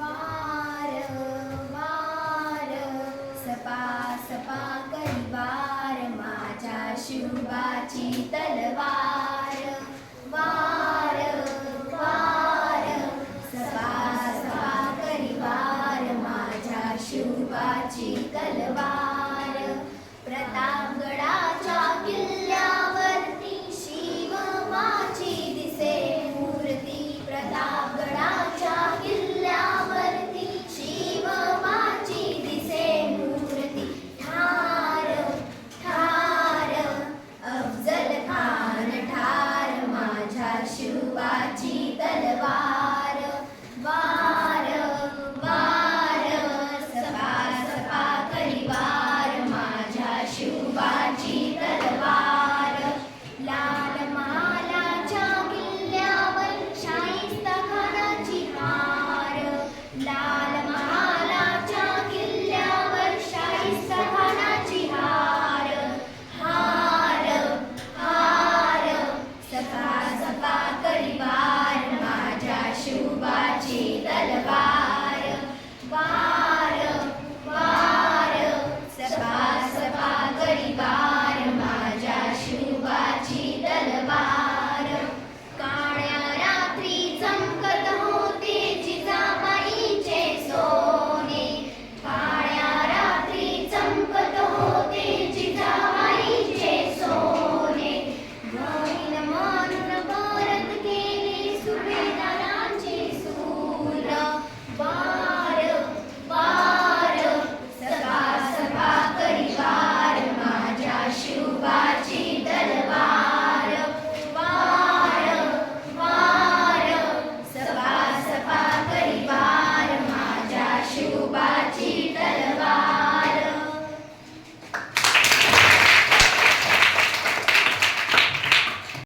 वार वार सपा सपा करी वार माझ्या शिवबाची तलवार वार वार सपा सपा करी वार माझ्या शिवबाची तलवार प्रतापगडाच्या किल्ल्यावरती शिवबाची दिसे मूर्ती प्रतापगडाच्या किल्ल्यावरती शिवबाची दिसे मूर्ती ठार ठार अफजल खान ठार माझ्या शिवबाची तलवार वार वार सपा सपा करी वार माझ्या शिवबाची तलवार लाल महालाच्या किल्ल्यावर शाहिस्ता खानाची हार लाल महालाच्या किल्ल्यावर शाहिस्ता खानाची हार हार हार सपा सपा करी वार माझ्या शिवबाची तलवार